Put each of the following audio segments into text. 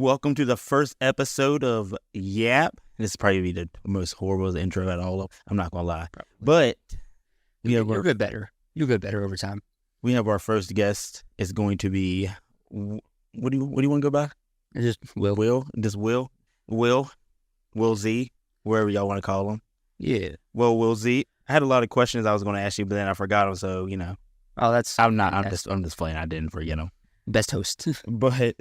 Welcome to the first episode of YAP. This is probably the most horrible intro at all. I'm not gonna lie, but You'll get better. You'll get better over time. We have our first guest. It's going to be what do you want to go by? It's just Will. Will Z, wherever y'all want to call him. Yeah. Well, Will Z. I had a lot of questions I was going to ask you, but then I forgot them. So Oh, that's. I'm just playing. I didn't forget them. Best host. But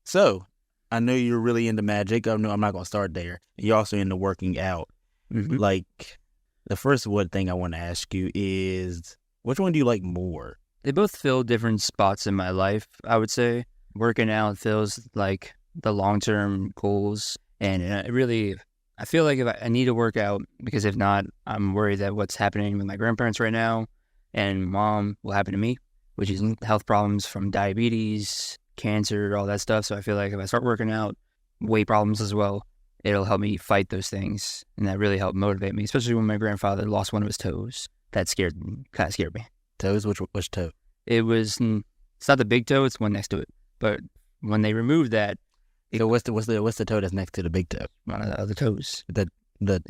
so I know you're really into magic. I know I'm not going to start there. You're also into working out. Mm-hmm. Like the first thing I want to ask you is, which one do you like more? They both fill different spots in my life, I would say. Working out fills like the long-term goals. And I feel like if I need to work out, because if not, I'm worried that what's happening with my grandparents right now and mom will happen to me, which is health problems from diabetes, cancer, all that stuff. So I feel like if I start working out, weight problems as well, it'll help me fight those things. And that really helped motivate me, especially when my grandfather lost one of his toes. That kind of scared me. Toes? Which toe? It's not the big toe, it's one next to it. But when they removed that, So what's the toe that's next to the big toe? one of the other toes. The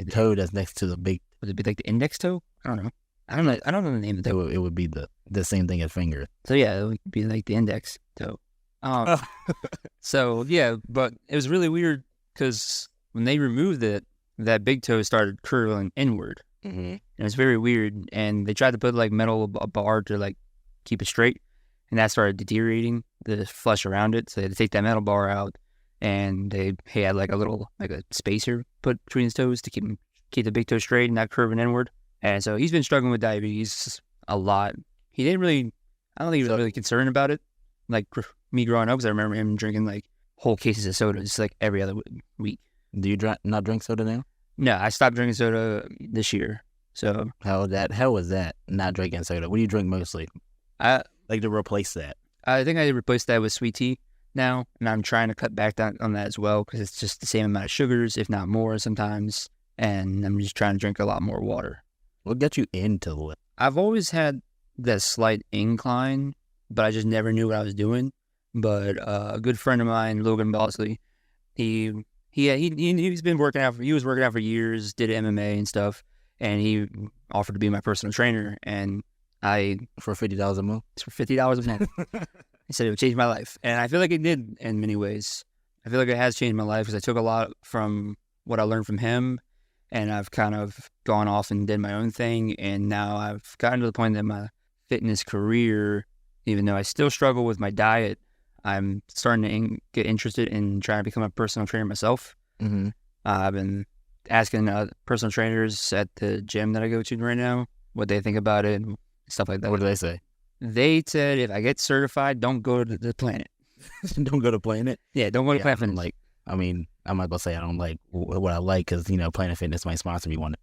toe that's next to the big. Would it be like the index toe? I don't know. I don't know the name of the toe. It would be the same thing as finger. So yeah, it would be like the index toe. So yeah, but it was really weird because when they removed it, that big toe started curling inward. Mm-hmm. And it was very weird. And they tried to put like metal bar to like keep it straight, and that started deteriorating the flesh around it. So they had to take that metal bar out, and they had like a spacer put between his toes to keep the big toe straight and not curving inward. And so he's been struggling with diabetes a lot. I don't think he was really concerned about it. Like me growing up, because I remember him drinking like whole cases of soda just like every other week. Do you not drink soda now? No, I stopped drinking soda this year. So How was that? Not drinking soda. What do you drink mostly? I Like to replace that. I think I replaced that with sweet tea now, and I'm trying to cut back down on that as well because it's just the same amount of sugars, if not more sometimes. And I'm just trying to drink a lot more water. What got you into the lift? I've always had that slight incline, but I just never knew what I was doing. But a good friend of mine, Logan Bosley, he's been working out. He was working out for years, did MMA and stuff, and he offered to be my personal trainer. And For $50 a month? for $50 a month, he said it would change my life, and I feel like it did in many ways. I feel like it has changed my life because I took a lot from what I learned from him, and I've kind of gone off and did my own thing, and now I've gotten to the point that my fitness career, even though I still struggle with my diet, I'm starting to get interested in trying to become a personal trainer myself. Mm-hmm. I've been asking personal trainers at the gym that I go to right now what they think about it and stuff like that. What do they say? They said if I get certified, don't go to the Planet. Don't go to Planet? Yeah, don't go to Planet Fitness. I'm not going to say I don't like what I like because, Planet Fitness might sponsor me one.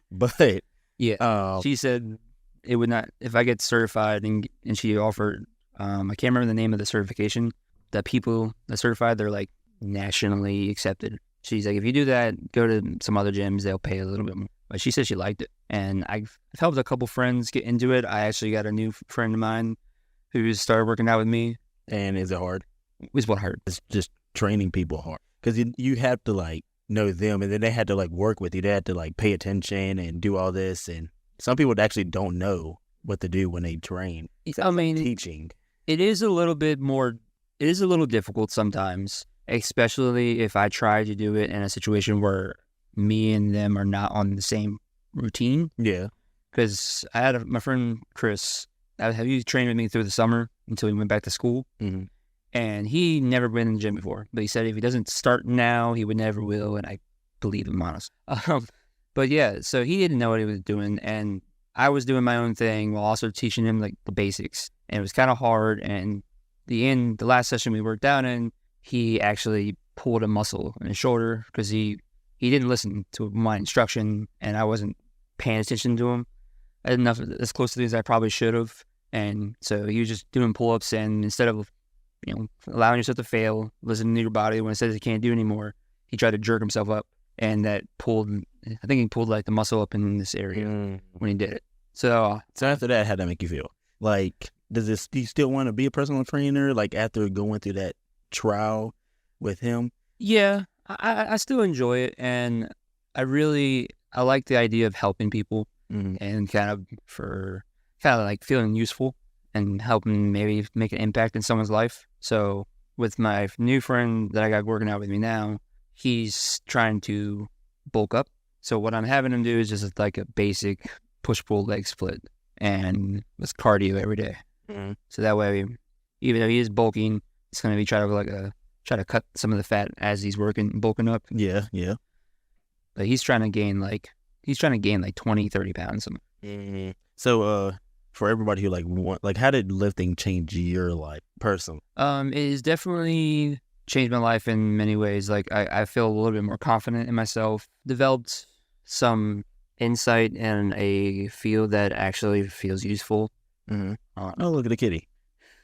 But yeah, she said it would not, if I get certified, and she offered, I can't remember the name of the certification, the people that certified, they're like nationally accepted. She's like, if you do that, go to some other gyms, they'll pay a little bit more. But she said she liked it. And I've helped a couple friends get into it. I actually got a new friend of mine who started working out with me. And is it hard? It's what hurt. It's just training people hard. Because you have to know them, and then they had to work with you. They had to pay attention and do all this. And some people actually don't know what to do when they train. Teaching. It is a little difficult sometimes, especially if I try to do it in a situation where me and them are not on the same routine. Yeah. Because I had my friend Chris, he trained with me through the summer until he went back to school. Mm-hmm. And he never been in the gym before. But he said if he doesn't start now, he would never will. And I believe him, honestly. But yeah, so he didn't know what he was doing. And I was doing my own thing while also teaching him the basics. And it was kind of hard. And the last session we worked out in, he actually pulled a muscle in his shoulder because he didn't listen to my instruction, and I wasn't paying attention to him enough, as close to these as I probably should have. And so he was just doing pull-ups, and instead of allowing yourself to fail, listening to your body when it says it can't do anymore, he tried to jerk himself up, and I think he pulled the muscle up in this area when he did it. So after that, how'd that make you feel? Do you still want to be a personal trainer? After going through that trial with him? Yeah, I still enjoy it, and I like the idea of helping people and kind of like feeling useful and helping maybe make an impact in someone's life. So with my new friend that I got working out with me now, he's trying to bulk up. So what I'm having him do is just like a basic push-pull leg split and with cardio every day. So that way, even though he is bulking, it's going to be try to cut some of the fat as he's bulking up. Yeah. But he's trying to gain like 20, 30 pounds. So, for everybody who how did lifting change your life personally? It has definitely changed my life in many ways. Like I feel a little bit more confident in myself, developed some insight in a field that actually feels useful. Oh, look at the kitty.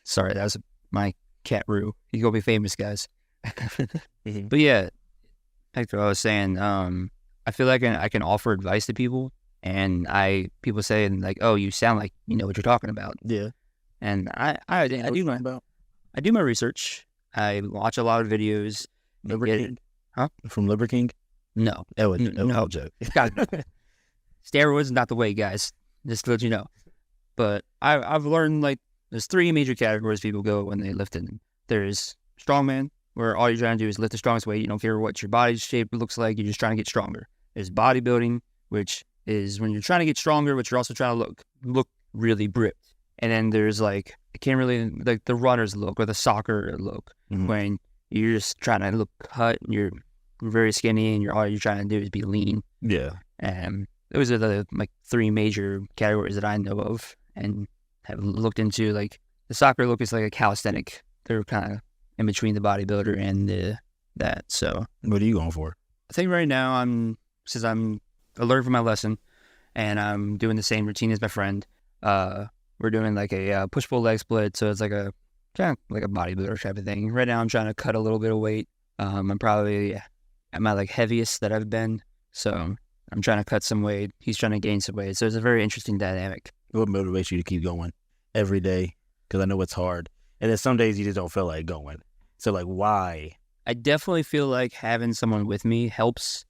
Sorry, that was my cat Roo. He's gonna be famous, guys. But yeah, like what I was saying, I feel like I can offer advice to people, and people say like, "Oh, you sound like you know what you're talking about." Yeah, and I do my research. I watch a lot of videos. From Liver King? No, no joke. Steroids is not the way, guys. Just to let you know. But I've learned like there's 3 major categories people go when they lift in. There's strongman, where all you're trying to do is lift the strongest weight. You don't care what your body shape looks like. You're just trying to get stronger. There's bodybuilding, which is when you're trying to get stronger, but you're also trying to look really ripped. And then there's like the runner's look or the soccer look, when you're just trying to look cut. You're very skinny, and all you're trying to do is be lean. Yeah. Those are the 3 major categories that I know of and have looked into. Like the soccer look is like a calisthenic. They're kind of in between the bodybuilder and that. So what are you going for? I think right now since I'm learning from my lesson and I'm doing the same routine as my friend, we're doing like a push-pull leg split. So it's like a kind of like a bodybuilder type of thing. Right now I'm trying to cut a little bit of weight. I'm probably at my heaviest that I've been. So I'm trying to cut some weight. He's trying to gain some weight. So it's a very interesting dynamic. What motivates you to keep going every day? Because I know it's hard. And then some days you just don't feel like going. So why? I definitely feel like having someone with me helps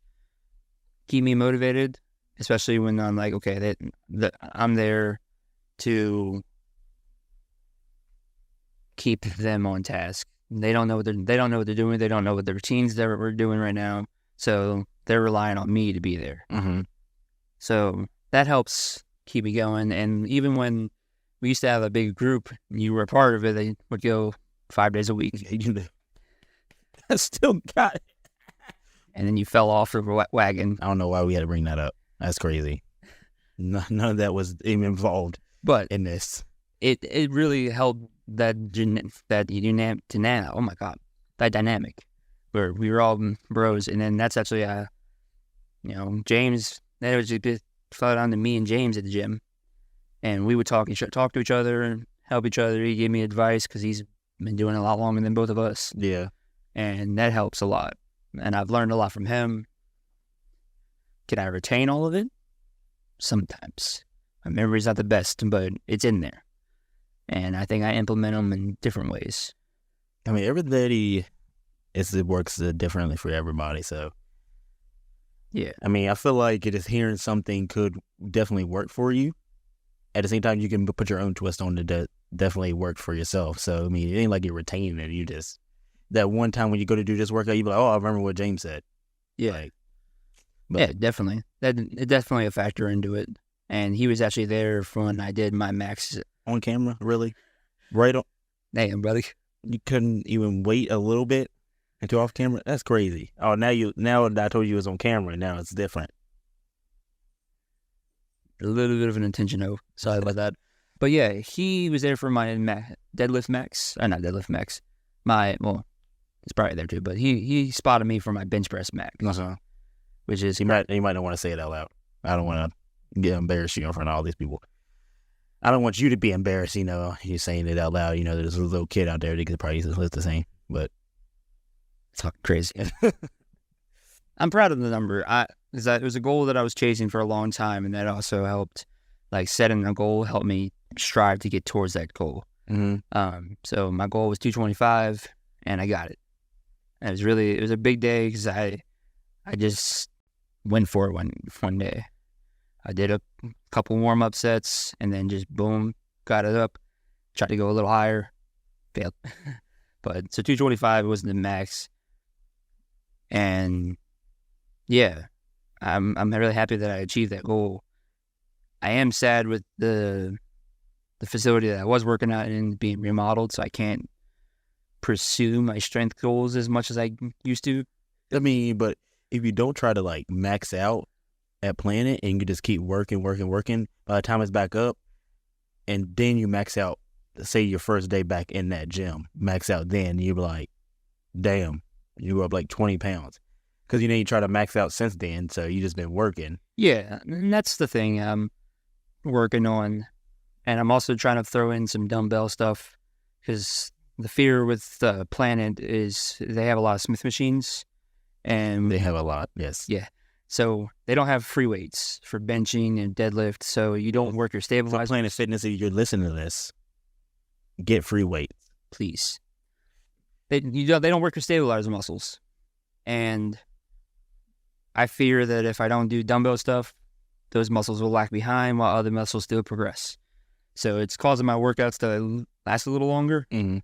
keep me motivated, especially when I'm like, okay, that I'm there to keep them on task. They don't know what they're doing. They don't know what the routines that we're doing right now. So they're relying on me to be there. So that helps keep me going. And even when we used to have a big group, you were a part of it, they would go 5 days a week. I still got it. And then you fell off the wagon. I don't know why we had to bring that up. That's crazy. None of that was even involved. But in this, it really helped that dynamic where we were all bros. And then that's actually James. That was just fell down to me and James at the gym, and we would talk to each other and help each other. He gave me advice because he's been doing it a lot longer than both of us. Yeah, and that helps a lot. And I've learned a lot from him. Can I retain all of it? Sometimes. My memory's not the best, but it's in there. And I think I implement them in different ways. I mean, everybody, it works differently for everybody. So, yeah. I mean, I feel like just hearing something could definitely work for you. At the same time, you can put your own twist on it that definitely work for yourself. So, I mean, it ain't like you're retaining it. You just, that one time when you go to do this workout, you be like, oh, I remember what James said. Yeah. Yeah, definitely. It's definitely a factor into it. And he was actually there for when I did my max. On camera? Really? Right on? Damn, brother. You couldn't even wait a little bit until off camera? That's crazy. Oh, now that I told you it was on camera, now it's different. A little bit of an intention, though. Sorry about that. But yeah, he was there for my deadlift max. Not deadlift max. It's probably there too, but he spotted me for my bench press max. Which is... You might not want to say it out loud. I don't want to embarrass you in front of all these people. I don't want you to be embarrassed, you saying it out loud. There's a little kid out there that could probably lift the same, but it's fucking crazy. I'm proud of the number. It was a goal that I was chasing for a long time, and that also helped, setting a goal helped me strive to get towards that goal. Mm-hmm. So my goal was 225, and I got it. And it was a big day because I just went for it one day. I did a couple warm-up sets and then just boom, got it up. Tried to go a little higher, failed. But so 225 was the max. And yeah, I'm really happy that I achieved that goal. I am sad with the facility that I was working at and being remodeled, so I can't pursue my strength goals as much as I used to. I mean, but if you don't try to like max out at Planet and you just keep working, by the time it's back up, and then you max out, say your first day back in that gym, max out then, you're like, damn, you go up like 20 pounds. Because, you try to max out since then, so you just been working. Yeah, and that's the thing I'm working on. And I'm also trying to throw in some dumbbell stuff because the fear with Planet is they have a lot of Smith machines. And they have a lot, yes. Yeah. So they don't have free weights for benching and deadlift, so you don't work your stabilizer. For Planet Fitness, if you're listening to this, get free weights. Please. They don't work your stabilizer muscles. And I fear that if I don't do dumbbell stuff, those muscles will lag behind while other muscles still progress. So it's causing my workouts to last a little longer. Mm-hmm.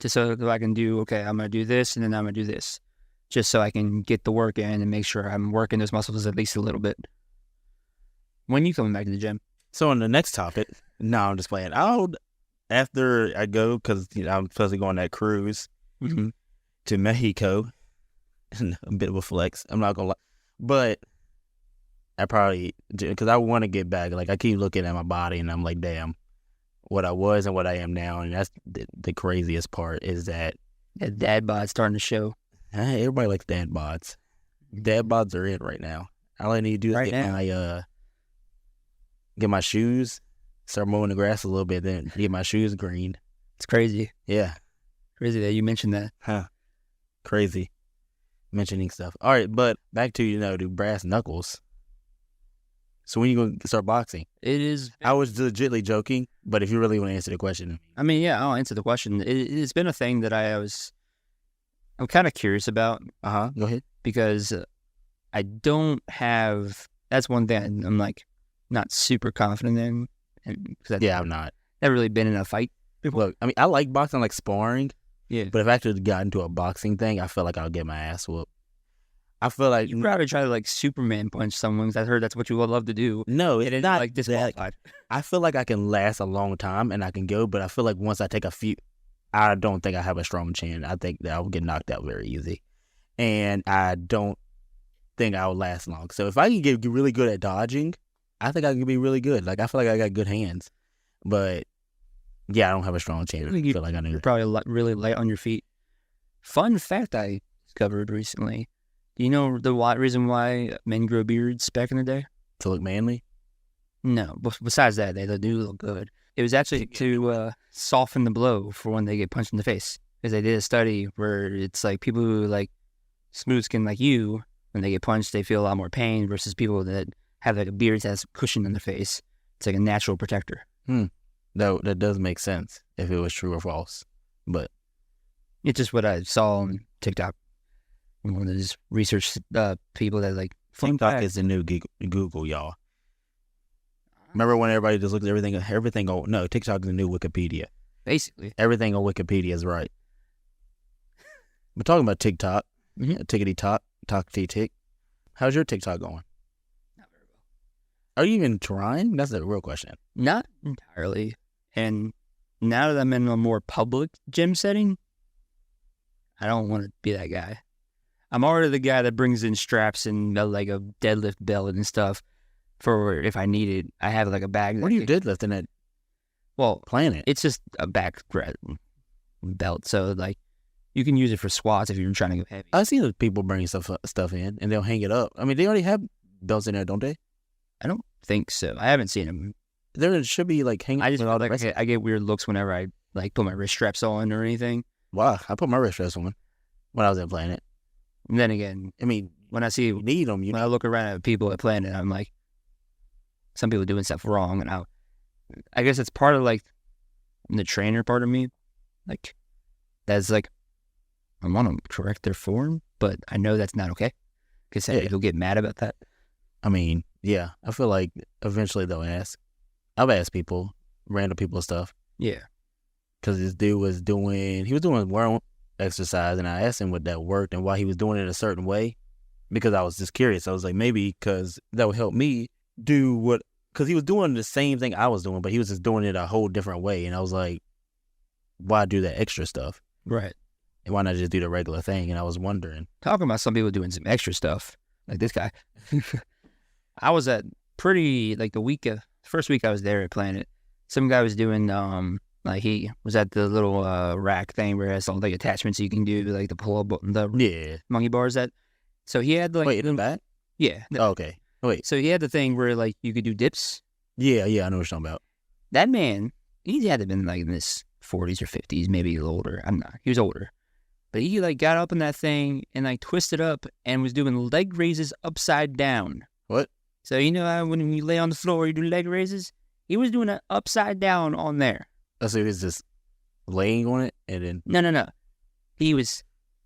Just so that I can do, okay, I'm going to do this and then I'm going to do this. Just so I can get the work in and make sure I'm working those muscles at least a little bit. When you coming back to the gym? So on the next topic, no, I'm just playing. After I go, because I'm supposed to go on that cruise to Mexico, a bit of a flex, I'm not going to lie. But I probably, because I want to get back, like I keep looking at my body and I'm like, damn, what I was and what I am now. And that's the craziest part is that dad bod's starting to show. Everybody likes dad bods. Dad bods are in right now. All I need to do is get my shoes, start mowing the grass a little bit, then get my shoes green. It's crazy. Yeah. Crazy that you mentioned that. Huh. Crazy. Mentioning stuff. All right, but back to, the brass knuckles. So when you going to start boxing? It is. I was legitimately joking, but if you really want to answer the question. I mean, yeah, I'll answer the question. It's been a thing that I'm kind of curious about. Go ahead. Because I don't have, that's one thing I'm like not super confident in. I'm not. Never really been in a fight before. Look, I mean, I like boxing, like sparring. Yeah. But if I actually got into a boxing thing, I feel like I'll get my ass whooped. I feel like you probably try to like Superman punch someone. Because I heard that's what you would love to do. No, it's not like disqualified. I feel like I can last a long time and I can go, but I feel like once I take a few, I don't think I have a strong chin. I think that I will get knocked out very easy, and I don't think I will last long. So if I can get really good at dodging, I think I can be really good. Like I feel like I got good hands, but yeah, I don't have a strong chin. I feel like you're probably really light on your feet. Fun fact I discovered recently. Do you know the reason why men grow beards back in the day? To look manly? No. Besides that, they do look good. It was actually to soften the blow for when they get punched in the face. Because they did a study where it's like people who like smooth skin like you, when they get punched, they feel a lot more pain versus people that have like a beard that has a cushion in their face. It's like a natural protector. That does make sense if it was true or false. But it's just what I saw on TikTok. One of those research people that like TikTok is the new Google, y'all. Remember when everybody just looked at everything on, no, TikTok is the new Wikipedia. Basically. Everything on Wikipedia is right. But talking about TikTok, tickety tock, tick. How's your TikTok going? Not very well. Are you even trying? That's the real question. Not entirely. And now that I'm in a more public gym setting, I don't want to be that guy. I'm already the guy that brings in straps and like a deadlift belt and stuff for if I need it. I have like a bag. What are you deadlifting at? Well, Planet. It's just a back belt, so like you can use it for squats if you're trying to go heavy. I see the people bringing stuff in and they'll hang it up. I mean, they already have belts in there, don't they? I don't think so. I haven't seen them. There should be like hanging. I just feel like I get weird looks whenever I like put my wrist straps on or anything. Wow, I put my wrist straps on when I was at Planet. And then again, I mean, when I see you need them, when I look around at people at Planet, I'm like, some people doing stuff wrong, and I guess it's part of like the trainer part of me, like that's like I want to correct their form, but I know that's not okay because they'll get mad about that. I mean, yeah, I feel like eventually they'll ask. I've asked people, random people stuff. Yeah. Because this dude was doing worm exercise, and I asked him what that worked and why he was doing it a certain way, because I was just curious. I was like, maybe because that would help me do what, because he was doing the same thing I was doing, but he was just doing it a whole different way. And I was like, why do that extra stuff? Right. And why not just do the regular thing? And I was wondering. Talking about some people doing some extra stuff, like this guy. I was at the first week I was there at Planet, some guy was doing, like he was at the little rack thing where it has all like attachments you can do, like the pull-up, the monkey bars that. So he had like. Wait, in the back? Yeah. Oh, okay. Wait. So he had the thing where like you could do dips. Yeah, I know what you're talking about. That man, he had to have been like in his 40s or 50s, maybe a little older. I'm not. He was older. But he like got up in that thing and like twisted up and was doing leg raises upside down. What? So you know how when you lay on the floor you do leg raises? He was doing it upside down on there. Oh, so he was just laying on it and then... No. He was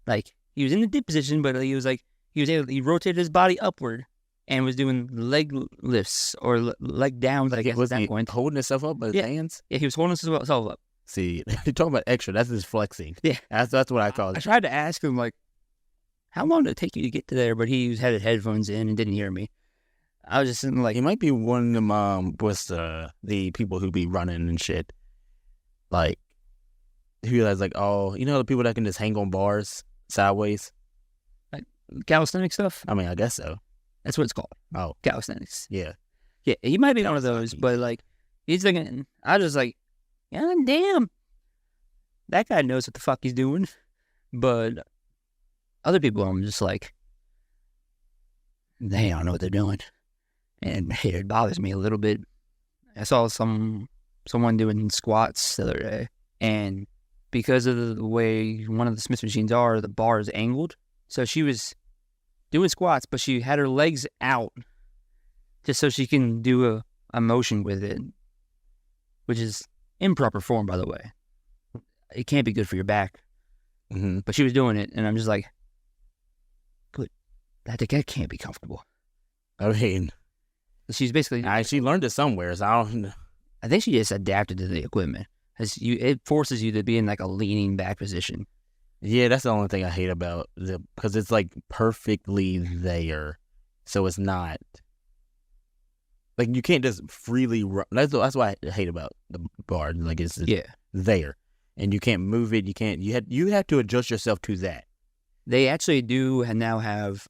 in the dip position, but he rotated his body upward and was doing leg lifts or leg downs, I guess, at that point. Holding himself up by his hands? Yeah, he was holding himself up. See, you're talking about extra. That's just flexing. Yeah. That's what I call it. I tried to ask him, like, how long did it take you to get to there? But he had his headphones in and didn't hear me. I was just sitting like... He might be one of them, the people who be running and shit. Like, he realized, like, oh, you know the people that can just hang on bars sideways? Like calisthenics stuff? I mean, I guess so. That's what it's called. Oh. Calisthenics. Yeah. Yeah, he might be one of those, but, like, he's thinking... I was just like, God damn. That guy knows what the fuck he's doing. But other people, I'm just like, they don't know what they're doing. And it bothers me a little bit. I saw someone doing squats the other day, and because of the way one of the Smith machines are, the bar is angled. So she was doing squats, but she had her legs out just so she can do a motion with it, which is improper form, by the way. It can't be good for your back. Mm-hmm. But she was doing it, and I'm just like, good. That can't be comfortable. I mean... She's basically... she learned it somewhere, so I don't know. I think she just adapted to the equipment. It forces you to be in like a leaning back position. Yeah, that's the only thing I hate about it, because it's like perfectly there, so it's not like you can't just freely run. That's what I hate about the bar. Like it's there, and you can't move it. You have to adjust yourself to that. They actually do now have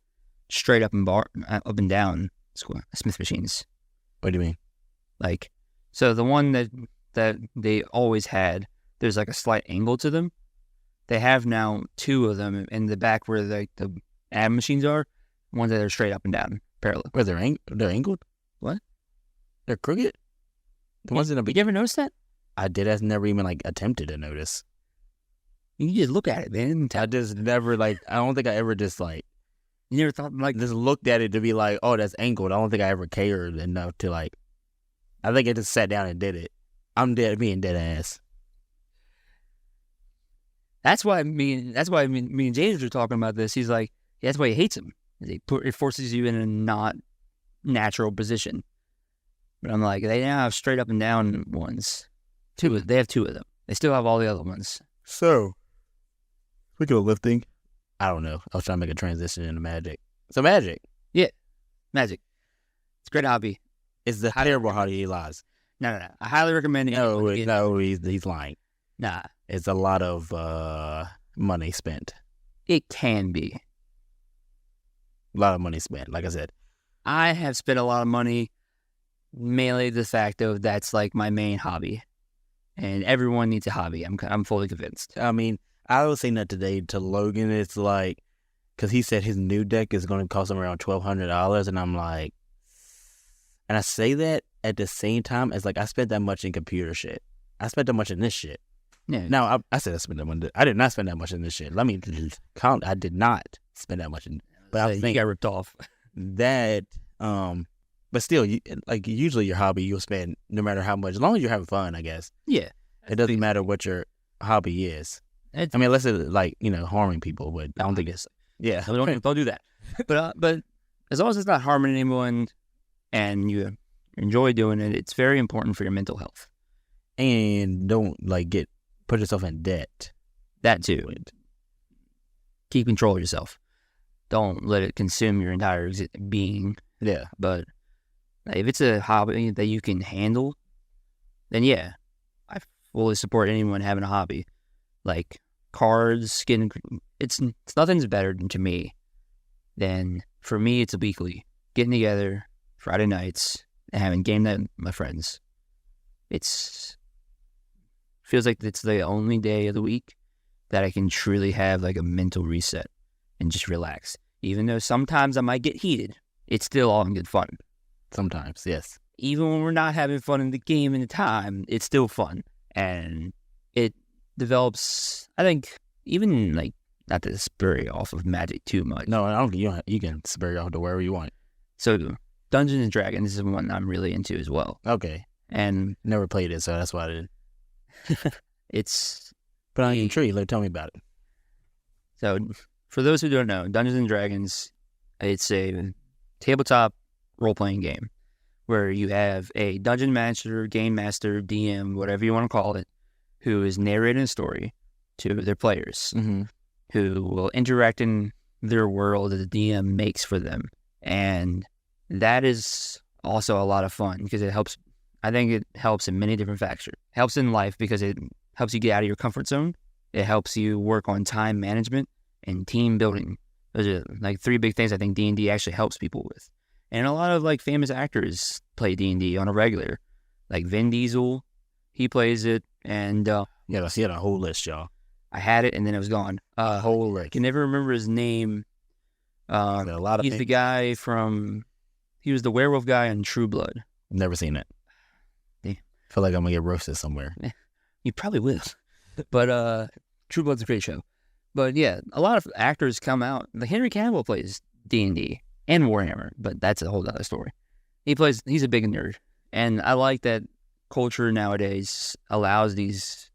straight up and down Smith machines. What do you mean? Like, so the one that they always had, there's like a slight angle to them. They have now two of them in the back where the ab machines are. Ones that are straight up and down, parallel. Where they're angled? What? They're crooked? The ones in the... You ever notice that? I did. I've never even like attempted to notice. You just look at it, man. I just never like... I don't think I ever just like... You never thought like... Just looked at it to be like, oh, that's angled. I don't think I ever cared enough to like... I think I just sat down and did it. I'm being dead ass. That's why me and James were talking about this. He's like, that's why he hates him. It forces you in a not natural position. But I'm like, they now have straight up and down ones. They have two of them. They still have all the other ones. So, speaking of lifting, I don't know. I was trying to make a transition into magic. So magic. Yeah, magic. It's a great hobby. It's the terrible hobby he lies. No. I highly recommend it. No, he's lying. Nah. It's a lot of money spent. It can be. A lot of money spent, like I said. I have spent a lot of money, mainly the fact of that's like my main hobby. And everyone needs a hobby. I'm fully convinced. I mean, I was saying that today to Logan. It's like, because he said his new deck is going to cost him around $1,200. And I'm like, and I say that at the same time as like, I spent that much in computer shit. I spent that much in this shit. Yeah. Now, I said I spent that much. I did not spend that much in this shit. Let me count. I did not spend that much in. But I think you got ripped off. That, but still, usually your hobby, you'll spend no matter how much, as long as you're having fun, I guess. Yeah. It doesn't matter what your hobby is. It's, I mean, unless it's like, harming people, but I don't think it's, yeah. don't do that. But as long as it's not harming anyone and you enjoy doing it, it's very important for your mental health. And don't put yourself in debt. That too. Keep control of yourself. Don't let it consume your entire being. Yeah. But if it's a hobby that you can handle, then yeah, I fully support anyone having a hobby. Like cards, it's nothing's better to me than, for me, it's a weekly. Getting together Friday nights and having game night with my friends. Feels like it's the only day of the week that I can truly have like a mental reset and just relax. Even though sometimes I might get heated, it's still all in good fun. Sometimes, yes. Even when we're not having fun in the game and the time, it's still fun. And it develops, I think, even not to spur you off of Magic too much. No, I don't. You can spur you off to wherever you want. So Dungeons and Dragons is one I'm really into as well. Okay. And never played it, so that's why I didn't. It's... But I'm intrigued. Tell me about it. So, for those who don't know, Dungeons and Dragons, it's a tabletop role-playing game where you have a dungeon master, game master, DM, whatever you want to call it, who is narrating a story to their players, who will interact in their world that the DM makes for them. And that is also a lot of fun because it helps. I think it helps in many different factors. It helps in life because it helps you get out of your comfort zone. It helps you work on time management and team building. Those are like three big things I think D&D actually helps people with. And a lot of famous actors play D&D on a regular. Like Vin Diesel, he plays it. And yeah, he had a whole list, y'all. I had it and then it was gone. Whole list. I can never remember his name. He's the guy from... He was the werewolf guy in True Blood. Never seen it. Yeah. Feel like I'm going to get roasted somewhere. You probably will. But True Blood's a great show. But yeah, a lot of actors come out. Like Henry Cavill plays D&D and Warhammer, but that's a whole other story. He's a big nerd. And I like that culture nowadays allows these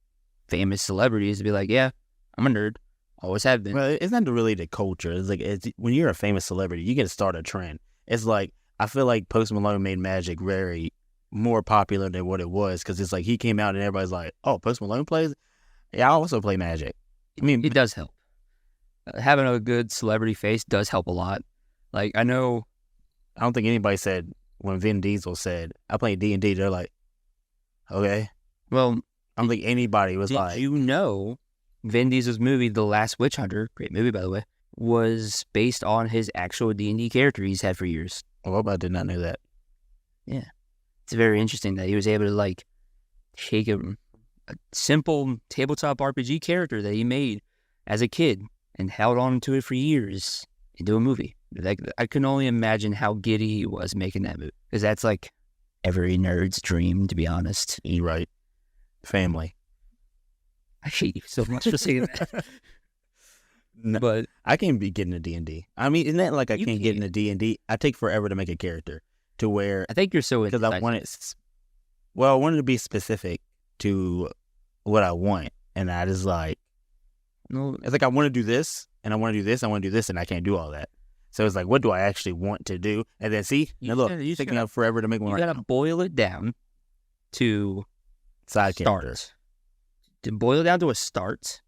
famous celebrities to be like, yeah, I'm a nerd. Always have been. Well, it's not really the culture. It's when you're a famous celebrity, you get to start a trend. It's like, I feel like Post Malone made Magic very more popular than what it was because it's like he came out and everybody's like, oh, Post Malone plays? Yeah, I also play Magic. I mean, it does help. Having a good celebrity face does help a lot. Like, I don't think anybody said, when Vin Diesel said, I play D&D, they're like, okay. Well, I don't think anybody was like. Did you know Vin Diesel's movie, The Last Witch Hunter, great movie, by the way, was based on his actual D&D character he's had for years. Oh, I did not know that. Yeah. It's very interesting that he was able to, take a simple tabletop RPG character that he made as a kid and held on to it for years into a movie. I can only imagine how giddy he was making that movie. Because that's, every nerd's dream, to be honest. You're right. Family. I hate you so much for saying that. No, but I can't be getting a D&D. I mean, isn't that like I can't get into D&D? I take forever to make a character to where... I think you're so... Because I want it... Well, I wanted to be specific to what I want. And I just No, it's like I want to do this, and I want to do this, I want to do this, and I can't do all that. So it's like, what do I actually want to do? And then see, it's taking up forever to make one. You gotta boil it down to side characters. To boil it down to a start,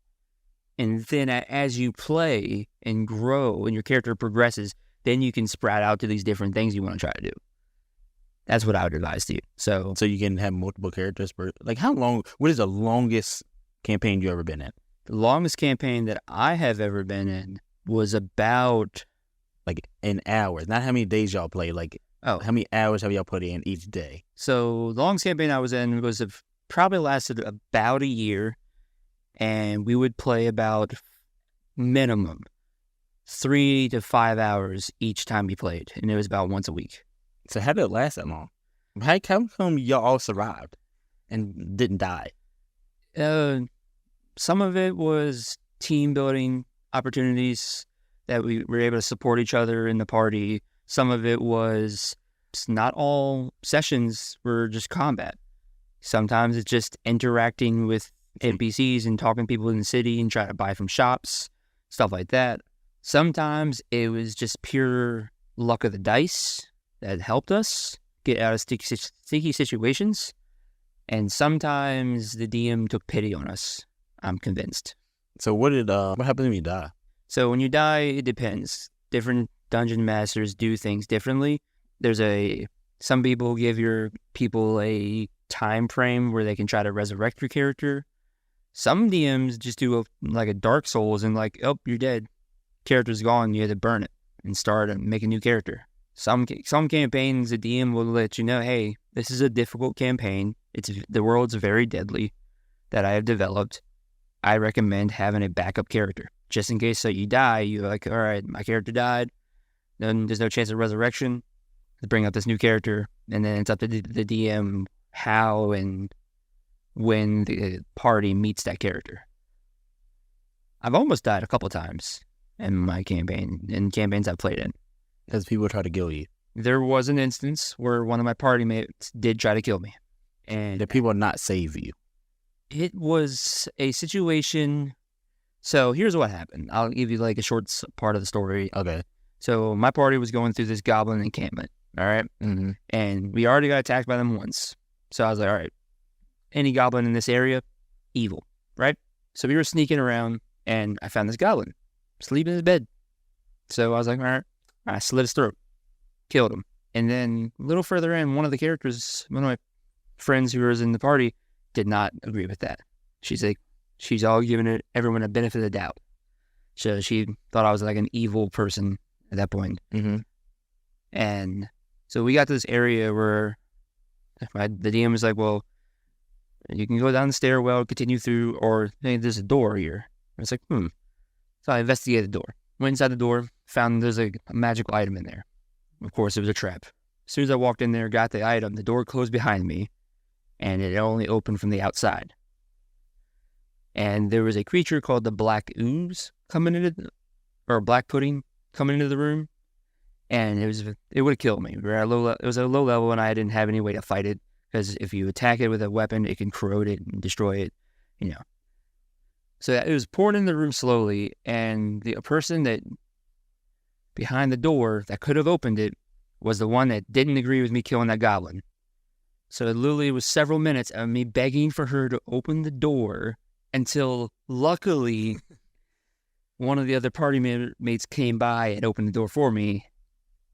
and then as you play and grow and your character progresses, then you can sprout out to these different things you want to try to do. That's what I would advise to you. So you can have multiple characters. How long? What is the longest campaign you ever been in? The longest campaign that I have ever been in was about... in hours, not how many days y'all play. How many hours have y'all put in each day? So the longest campaign I was in was probably lasted about a year, and we would play about minimum 3 to 5 hours each time we played, and it was about once a week. So how did it last that long? How come y'all all survived and didn't die? Some of it was team building opportunities that we were able to support each other in the party. Some of it was not all sessions were just combat. Sometimes it's just interacting with NPCs and talking to people in the city and try to buy from shops, stuff like that. Sometimes it was just pure luck of the dice that helped us get out of sticky situations. And sometimes the DM took pity on us. I'm convinced. So what happened when you die? So when you die, it depends. Different dungeon masters do things differently. Some people give your people a time frame where they can try to resurrect your character. Some DMs just do like a Dark Souls and like, oh, you're dead. Character's gone. You had to burn it and start and make a new character. Some campaigns, the DM will let you know, hey, this is a difficult campaign. The world's very deadly that I have developed. I recommend having a backup character. Just in case you die, you're like, all right, my character died. Then there's no chance of resurrection. Let's bring up this new character. And then it's up to the DM how and when the party meets that character. I've almost died a couple times in my campaigns I've played in. Because people try to kill you. There was an instance where one of my party mates did try to kill me. And did people not save you? It was a situation. So here's what happened. I'll give you like a short part of the story. Okay. So my party was going through this goblin encampment. All right. Mm-hmm. And we already got attacked by them once. So I was like, all right, any goblin in this area, evil, right? So we were sneaking around and I found this goblin sleeping in his bed. So I was like, all right, I slit his throat, killed him. And then a little further in, one of my friends who was in the party did not agree with that. She's all giving everyone a benefit of the doubt. So she thought I was like an evil person at that point. Mm-hmm. And so we got to this area where the DM was like, well, you can go down the stairwell, continue through, or hey, there's a door here. I was like, So I investigated the door. Went inside the door, found there's a magical item in there. Of course, it was a trap. As soon as I walked in there, got the item, the door closed behind me, and it only opened from the outside. And there was a creature called the Black Ooze Black Pudding coming into the room, and it would have killed me. It was at a low level, and I didn't have any way to fight it, because if you attack it with a weapon, it can corrode it and destroy it, So it was pouring in the room slowly, and the person that behind the door that could have opened it was the one that didn't agree with me killing that goblin. So it literally was several minutes of me begging for her to open the door until, luckily, one of the other party mates came by and opened the door for me.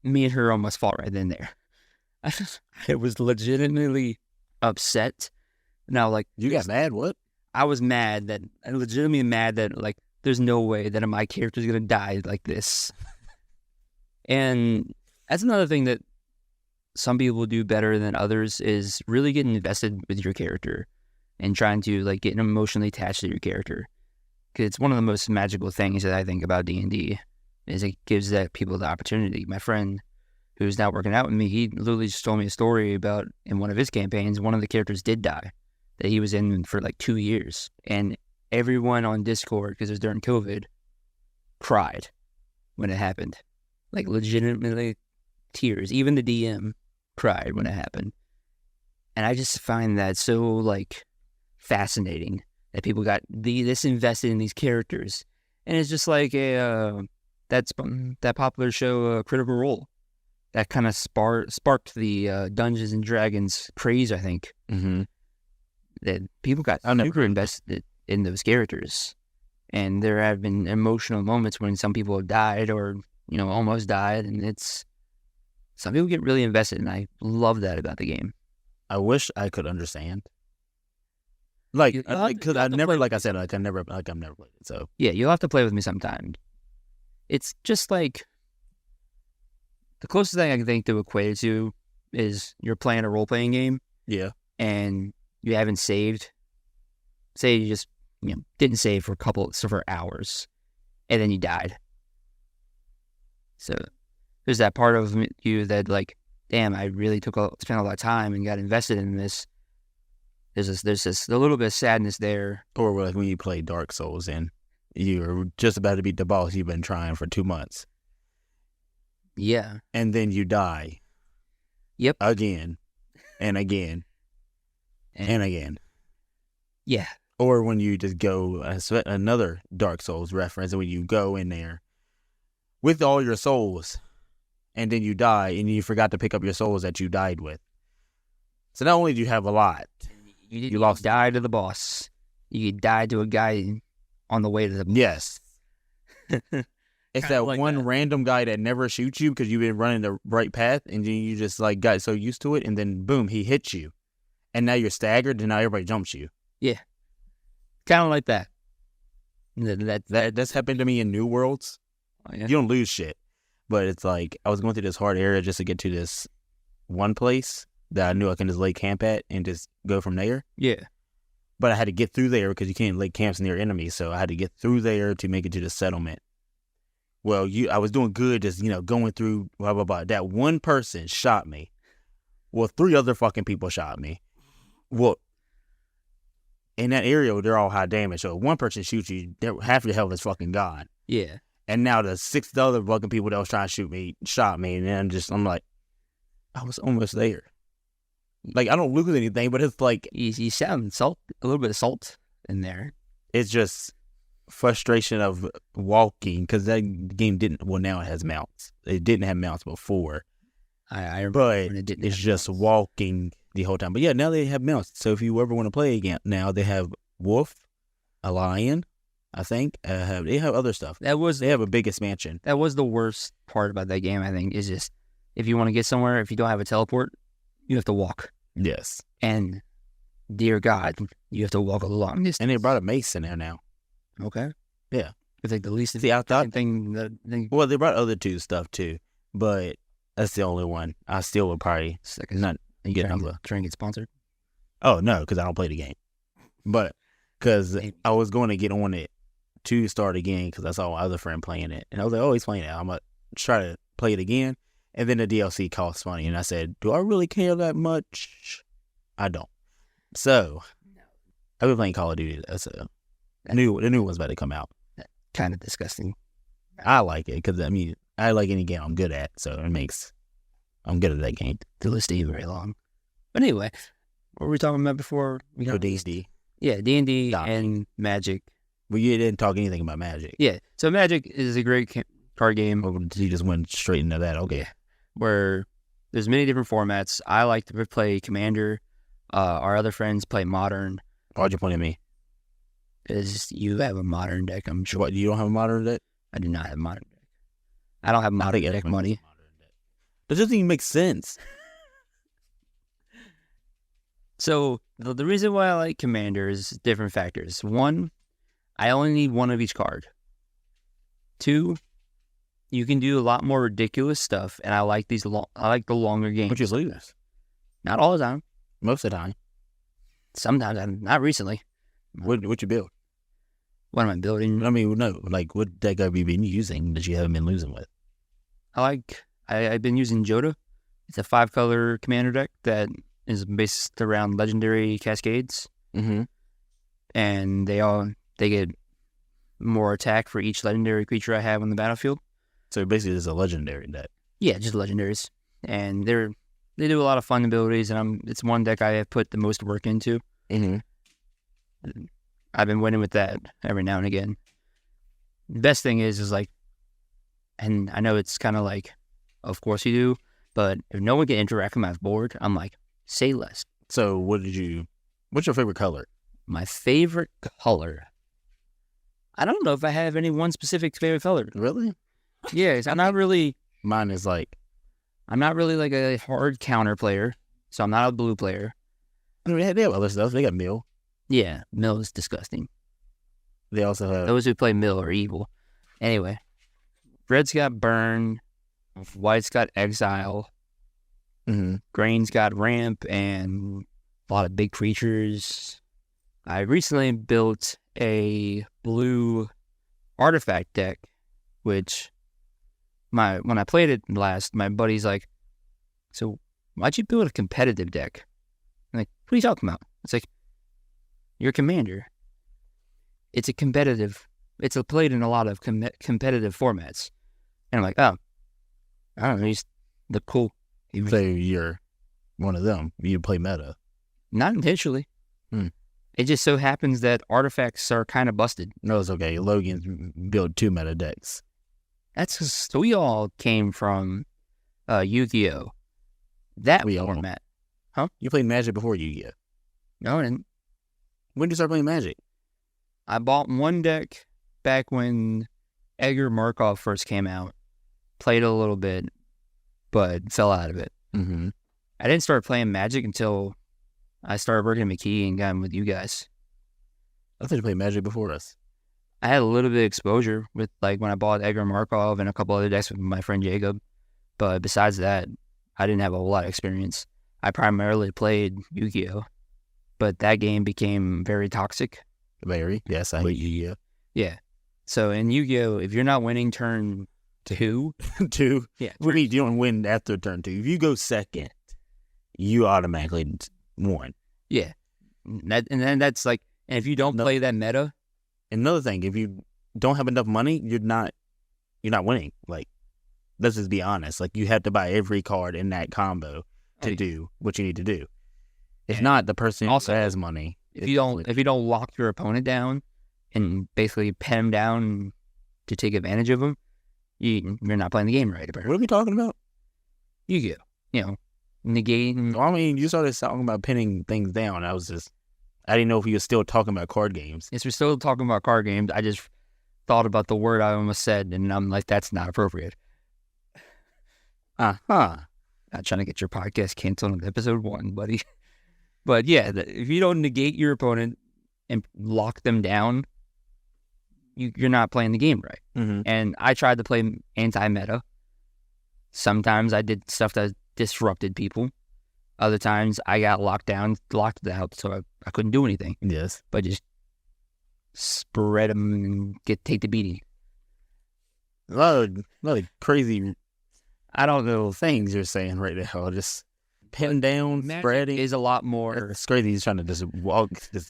Me and her almost fought right then and there. I was legitimately upset. Now, like... You got mad? What? I was legitimately mad that, like, there's no way that my character's going to die like this. And that's another thing that some people do better than others is really getting invested with your character and trying to, like, get emotionally attached to your character. Because it's one of the most magical things that I think about D&D is it gives that people the opportunity. My friend who's now working out with me, he literally just told me a story about in one of his campaigns, one of the characters did die that he was in for like 2 years. And everyone on Discord, because it was during COVID, cried when it happened. Like legitimately tears. Even the DM cried when it happened. And I just find that so like fascinating that people got this invested in these characters. And it's just like that popular show, Critical Role. That kind of sparked the Dungeons and Dragons craze, I think. Mm-hmm. That people got super invested in those characters. And there have been emotional moments when some people have died or, almost died. And some people get really invested, and I love that about the game. I wish I could understand. Because I've never played it. So yeah, you'll have to play with me sometime. It's just like the closest thing I can think to equate it to is you're playing a role-playing game. Yeah. And you haven't saved. Say you just didn't save for hours, and then you died. So there's that part of you that like, damn, I really spent a lot of time and got invested in this. There's this a little bit of sadness there. Or like when you play Dark Souls and you're just about to beat the boss you've been trying for 2 months. Yeah. And then you die. Yep. Again. And again. And again. Yeah. Or when you just go, another Dark Souls reference, and when you go in there with all your souls, and then you die, and you forgot to pick up your souls that you died with. So not only do you have a lot, you lost. Die to the boss. You died to a guy on the way to the boss. Yes. It's that like one that. random guy that never shoots you because you've been running the right path, and then you just like got so used to it, and then boom, he hits you, and now you're staggered, and now everybody jumps you. Yeah, kind of like that. That's happened to me in New Worlds. Oh, yeah? You don't lose shit, but it's like I was going through this hard area just to get to this one place that I knew I can just lay camp at and just go from there. Yeah. But I had to get through there because you can't lay camps near enemies, so I had to get through there to make it to the settlement. Well, I was doing good, just going through blah blah blah. That one person shot me. Well, 3 other fucking people shot me. Well, in that area, they're all high damage. So if one person shoots you, half your health is fucking gone. Yeah. And now the 6 other fucking people that was trying to shoot me shot me, and then I'm like, I was almost there. Like I don't lose anything, but it's like you sound a little bit of salt in there. It's just frustration of walking because that game didn't. Well, now it has mounts. It didn't have mounts before. I remember but when it didn't. It's just walking the whole time. But yeah, now they have mounts. So if you ever want to play again, now they have wolf, a lion. I think they have other stuff. They have a big expansion. That was the worst part about that game. I think is just if you want to get somewhere, if you don't have a teleport, you have to walk. Yes. And dear God, you have to walk a long distance. And they brought a mace in there now. Okay. Yeah. It's like the least thing. Well, they brought other 2 stuff too, but that's the only one. I still would probably not get another. Try and get sponsored. Oh no, because I don't play the game. But because I was going to get on it to start again because I saw my other friend playing it, and I was like, "Oh, he's playing it. I'm gonna try to play it again." And then the DLC costs money, and I said, "Do I really care that much?" I don't. So I've been playing Call of Duty. That's the new one's about to come out. Kind of disgusting. I like it because I like any game I'm good at, so I'm good at that game. The list ain't very long. But anyway, what were we talking about before? D&D. Yeah, D&D and Magic. Well, you didn't talk anything about Magic. Yeah, so Magic is a great card game. Oh, you just went straight into that. Okay. Yeah. Where there's many different formats. I like to play Commander. Our other friends play Modern. Why'd you point at me? Because you have a Modern deck, I'm sure. What, you don't have a Modern deck? I do not have a Modern deck. I don't have Modern deck money. That doesn't even make sense. So the reason why I like Commander is different factors. 1, I only need 1 of each card. 2, you can do a lot more ridiculous stuff, and I like I like the longer games. But you lose. Not all the time. Most of the time. Sometimes, not recently. What you build? What am I building? I mean, no, like what deck have you been using that you haven't been losing with? I've been using Joda. It's a 5-color Commander deck that is based around legendary cascades. Mm-hmm. And they get more attack for each legendary creature I have on the battlefield. So basically it's a legendary deck. Yeah, just legendaries. And they do a lot of fun abilities, and it's one deck I have put the most work into. Mm-hmm. I've been winning with that every now and again. The best thing is like, and I know it's kind of like, of course you do, but if no one can interact with my board, I'm like, say less. So what's your favorite color? My favorite color? I don't know if I have any one specific favorite color. Really? Yeah, I'm not really... Mine is like... I'm not really like a hard counter player, so I'm not a blue player. I mean, they have other stuff. They got Mill. Yeah, Mill is disgusting. They also have... Those who play Mill are evil. Anyway, red's got Burn, white's got Exile, Mm-hmm. green's got Ramp, and a lot of big creatures. I recently built a blue artifact deck, which when I played it last, my buddy's like, so why'd you build a competitive deck? I'm like, what are you talking about? It's like, you're a commander. It's played in a lot of competitive formats. And I'm like, oh, I don't know, he's the cool. So you're one of them. You play meta. Not intentionally. It just so happens that artifacts are kind of busted. No, it's okay. Logan's built 2 meta decks. That's just, we all came from Yu-Gi-Oh! That We all. format. You played Magic before Yu-Gi-Oh! No, I didn't. When did you start playing Magic? I bought one deck back when Edgar Markov first came out. Played a little bit, but fell out of it. Mm-hmm. I didn't start playing Magic until I started working at McKee and got in with you guys. I thought you played Magic before us. I had a little bit of exposure with, like, when I bought Edgar Markov and a couple other decks with my friend Jacob. But besides that, I didn't have a whole lot of experience. I primarily played Yu-Gi-Oh! But that game became very toxic. Very. Yes, I hate Yu-Gi-Oh! Yeah. So in Yu-Gi-Oh!, if you're not winning turn 2... 2? Yeah. What do you mean you don't win after turn 2? If you go second, you automatically won. Yeah. And then that's like, and if you don't play that meta... Another thing, if you don't have enough money, you're not winning. Like, let's just be honest. Like, you have to buy every card in that combo to do what you need to do. If not, the person also has money. If you don't lock your opponent down and basically pin him down to take advantage of him, you're not playing the game right. What are we talking about? Yu-Gi-Oh! You know, negating. Well, I mean, you started talking about pinning things down. I didn't know if you were still talking about card games. Yes, we're still talking about card games. I just thought about the word I almost said, and I'm like, that's not appropriate. Not trying to get your podcast canceled on episode 1, buddy. But yeah, if you don't negate your opponent and lock them down, you're not playing the game right. Mm-hmm. And I tried to play anti-meta. Sometimes I did stuff that disrupted people. Other times I got locked out, so I couldn't do anything. Yes. But just spread them and take the beating. A lot of crazy, I don't know, things you're saying right now. Just pin down, spreading. Is a lot more. It's crazy he's trying to just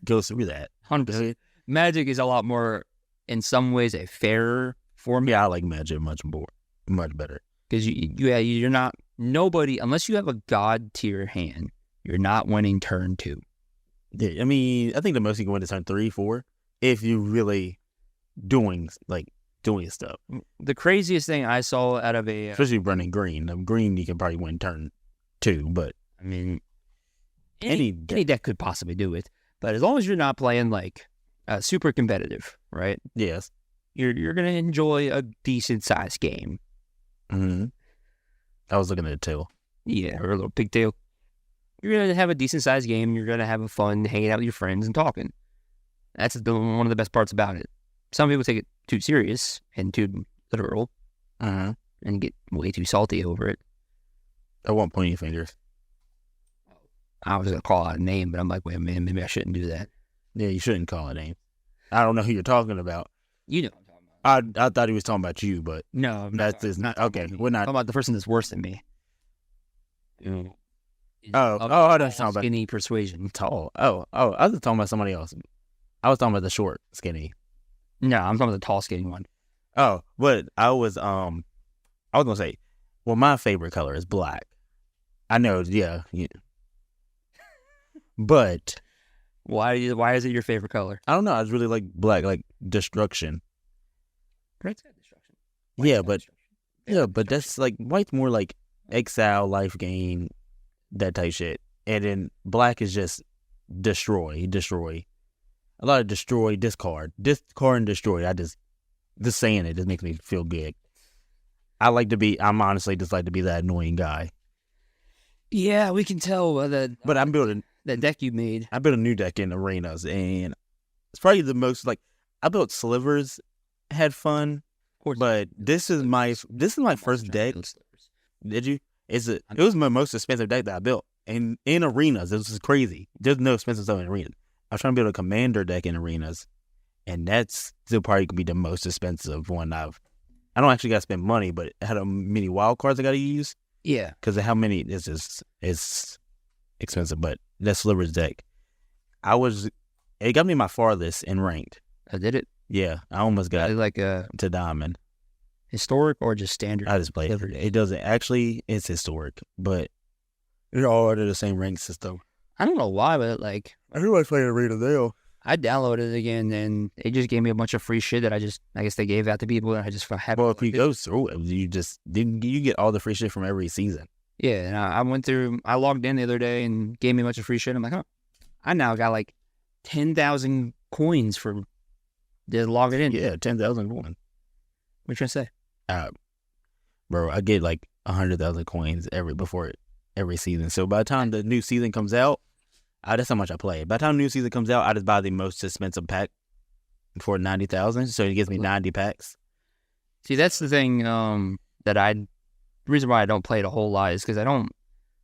go through that. 100%. Magic is a lot more, in some ways, a fairer format. Yeah, I like Magic much better. Because you're not, nobody, unless you have a god tier hand, you're not winning turn 2. Yeah, I mean, I think the most you can win is turn 3, 4, if you're really doing stuff. The craziest thing I saw out of especially running green. Green, you can probably win turn 2, but I mean, any deck could possibly do it. But as long as you're not playing like super competitive, right? Yes, you're gonna enjoy a decent sized game. Mm-hmm. I was looking at a tail. Yeah, or a little pigtail. You're gonna have a decent sized game. You're gonna have fun hanging out with your friends and talking. That's one of the best parts about it. Some people take it too serious and too literal, and get way too salty over it. I won't point any fingers. I was gonna call out a name, but I'm like, wait a minute, maybe I shouldn't do that. Yeah, you shouldn't call a name. I don't know who you're talking about. You know what I'm talking about. I thought he was talking about you, but no, that's not okay. We're not talking about the person that's worse than me. I that's not about skinny persuasion. Tall. I was talking about somebody else. I was talking about the short, skinny. No, I'm talking about the tall, skinny one. Oh, but I was gonna say, well, my favorite color is black. I know, yeah. But why is it your favorite color? I don't know. I just really like black, like destruction. Red's got destruction. But that's like white's more like exile, life gain, that type shit. And then black is just destroy. A lot of destroy, discard and destroy. I just saying it just makes me feel good. I'm honestly just like to be that annoying guy. Yeah, we can tell that. But I'm building that deck you made. I built a new deck in arenas, and it's probably the most like I built slivers, had fun. But this is my first deck. Did you? It was my most expensive deck that I built. And in arenas, this is crazy. There's no expensive stuff in arenas. I was trying to build a commander deck in arenas, and that's still probably gonna be the most expensive one I don't actually gotta spend money, but it had a many wild cards I gotta use. Yeah. Because of how many it's expensive, but that slivers deck. It got me my farthest in ranked. I did it. Yeah, I almost got like to diamond. Historic or just standard? I just played it. It doesn't actually. It's historic, but they're all under the same rank system. I don't know why, but like Everybody's playing Arena now. I downloaded it again, and it just gave me a bunch of free shit that I guess they gave out to people, and I just had. Well, if you go through it, you get all the free shit from every season. Yeah, and I went through. I logged in the other day and gave me a bunch of free shit. I'm like, oh, I now got like 10,000 coins for just logging in. Yeah, 10,000 one. What you trying to say? Bro, I get like 100,000 coins every season. So by the time the new season comes out, that's how much I play. By the time the new season comes out, I just buy the most expensive pack for 90,000. So it gives me 90 packs. See, that's the thing the reason why I don't play it a whole lot is because I don't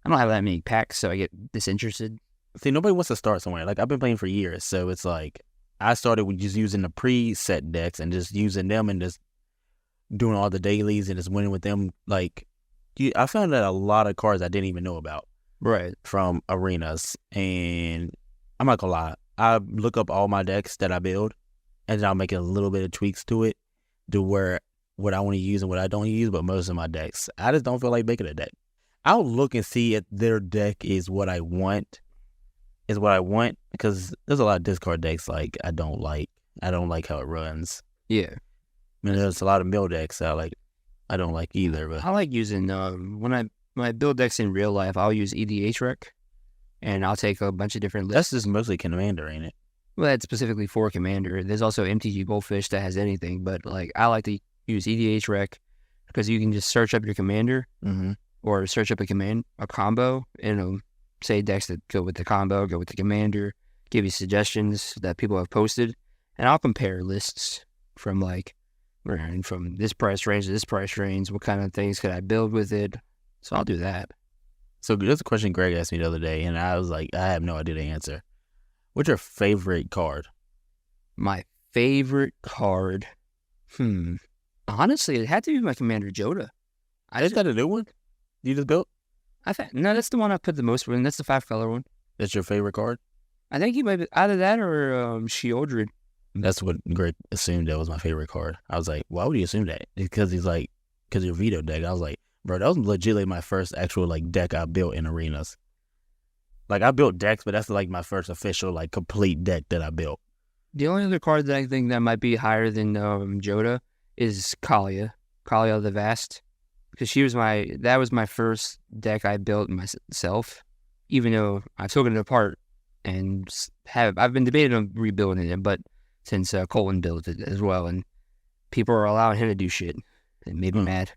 have that many packs, so I get disinterested. See, nobody wants to start somewhere. Like, I've been playing for years, so it's like I started with just using the preset decks and just using them and just doing all the dailies and just winning with them. Like, I found out a lot of cards I didn't even know about. Right. From arenas. And I'm not gonna lie, I look up all my decks that I build, and then I'll make a little bit of tweaks to it, to where what I want to use and what I don't use. But most of my decks, I just don't feel like making a deck. I'll look and see if their deck is what I want, because there's a lot of discard decks like I don't like how it runs. Yeah. I mean, there's a lot of mill decks I don't like either. But I like using when I build decks in real life, I'll use EDH Rec, and I'll take a bunch of different lists. That's just mostly Commander, ain't it? Well, that's specifically for Commander. There's also MTG Goldfish that has anything, but like I like to use EDH Rec because you can just search up your Commander or search up a combo, and say decks that go with the combo, go with the Commander, give you suggestions that people have posted, and I'll compare lists from from this price range to this price range. What kind of things could I build with it? So I'll do that. So there's a question Greg asked me the other day, and I was like, I have no idea the answer. What's your favorite card? My favorite card? Honestly, it had to be my Commander Joda. Is that a new one you just built? No, that's the one I put the most in. That's the 5-color one. That's your favorite card? I think he might be either that or Sheoldred. That's what Greg assumed that was my favorite card. I was like, why would he assume that? Because he's like, because your veto deck. I was like, bro, that was legitimately my first actual like deck I built in arenas. Like, I built decks, but that's like my first official like complete deck that I built. The only other card that I think that might be higher than Joda is Kalia the Vast, because that was my first deck I built myself. Even though I've taken it apart and I've been debating on rebuilding it, but since Colin built it as well, and people are allowing him to do shit, it made me mad.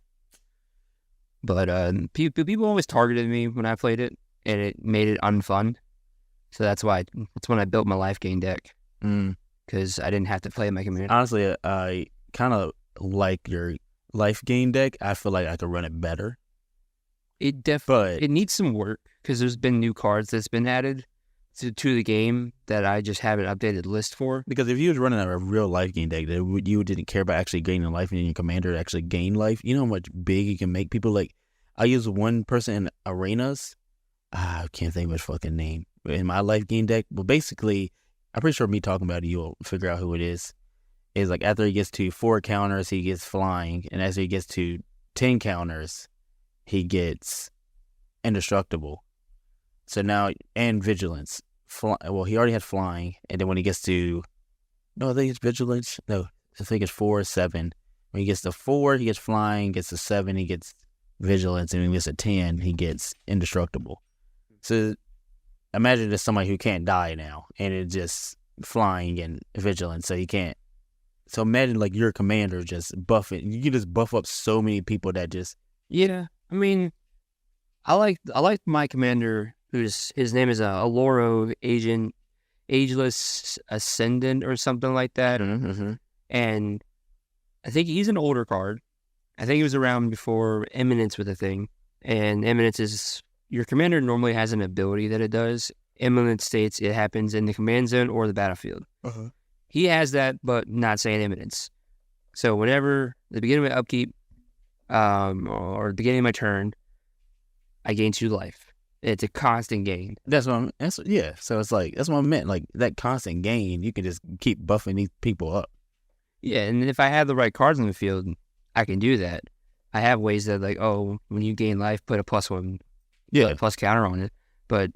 But people always targeted me when I played it, and it made it unfun. So that's when I built my life gain deck, because I didn't have to play my Commander. Honestly, I kind of like your life gain deck. I feel like I could run it better. It needs some work, because there's been new cards that's been added to the game that I just haven't updated the list for. Because if you was running a real life gain deck, that you didn't care about actually gaining life and your Commander actually gain life, you know how much big you can make people. Like, I use one person in arenas. I can't think of his fucking name. In my life gain deck, but basically, I'm pretty sure me talking about it, you'll figure out who it is. Is like after he gets to 4 counters, he gets flying, and as he gets to 10 counters, he gets indestructible. So now, and vigilance. Well, he already had flying, and then when he gets to, no, I think it's vigilance. No, I think it's 4 or 7. When he gets to 4, he gets flying. Gets to 7, he gets vigilance, and when he gets to 10, he gets indestructible. So imagine there's somebody who can't die now, and it's just flying and vigilance, so he can't. So imagine like your Commander just buffing. You can just buff up so many people that just. Yeah, I mean, I like my Commander, his name is Aloro Agent Ageless Ascendant or something like that. And I think he's an older card. I think he was around before Eminence was a thing. And Eminence is, your Commander normally has an ability that it does. Eminence states it happens in the command zone or the battlefield. He has that, but not saying Eminence. So whenever the beginning of my upkeep, or the beginning of my turn, I gain 2 life. It's a constant gain. So it's like, that's what I meant. Like, that constant gain, you can just keep buffing these people up. Yeah, and if I have the right cards in the field, I can do that. I have ways that, like, when you gain life, put a +1, plus counter on it. But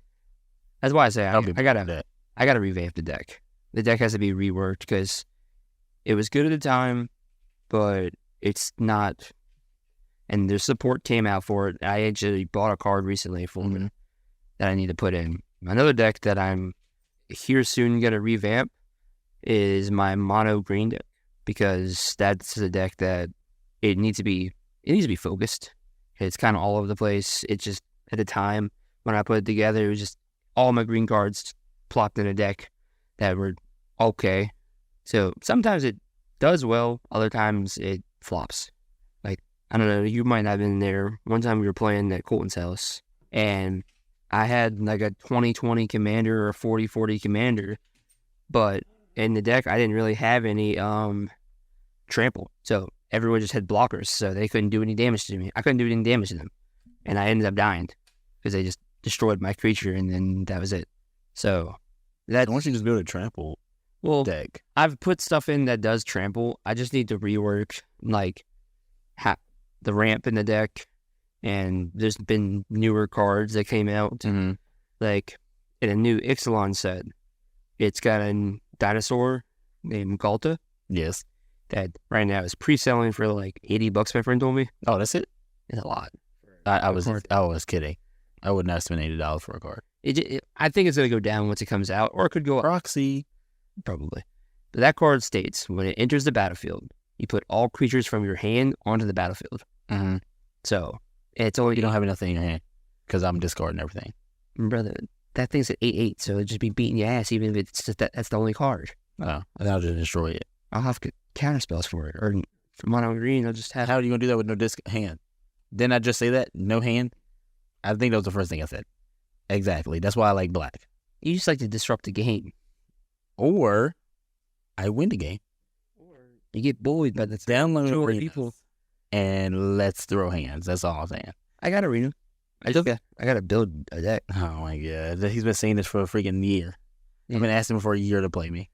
That's why I say I gotta that. revamp the deck. The deck has to be reworked because it was good at the time, but it's not. And the support came out for it. I actually bought a card recently for it that I need to put in. Another deck that I'm here soon gonna revamp is my mono green deck, because that's a deck that it needs to be focused. It's kind of all over the place. It just, at the time when I put it together, it was just all my green cards plopped in a deck that were okay. So sometimes it does well, other times it flops. Like, I don't know, you might have been there. One time we were playing at Colton's house, and I had like a 20-20 commander or a 40-40 commander, but in the deck I didn't really have any trample. So everyone just had blockers, so they couldn't do any damage to me. I couldn't do any damage to them. And I ended up dying because they just destroyed my creature, and then that was it. So that, Why don't you just build a trample deck? I've put stuff in that does trample. I just need to rework like the ramp in the deck, and there's been newer cards that came out, like in a new Ixalan set. It's got a dinosaur named Galta. Yes. That right now is pre-selling for like $80. My friend told me. Oh, that's it. It's a lot. I was kidding. I would not spend $80 for a card. I think it's gonna go down once it comes out, or it could go up. Proxy, probably. But that card states, when it enters the battlefield, you put all creatures from your hand onto the battlefield. So it's only, you don't have nothing in your hand because I'm discarding everything. Brother, that thing's at 8/8, so it'd just be beating your ass even if it's just that's the only card. Oh, and I'll just destroy it. I'll have counter spells for it, or for mono green, I'll just have. How are you gonna do that with no disc hand? Didn't I just say that? No hand? I think that was the first thing I said. Exactly. That's why I like black. You just like to disrupt the game. Or I win the game. Or you get bullied by the download people. And let's throw hands. That's all I'm saying. I got arena. I got to build a deck. Oh my god. He's been saying this for a freaking year. Yeah. I've been asking him for a year to play me.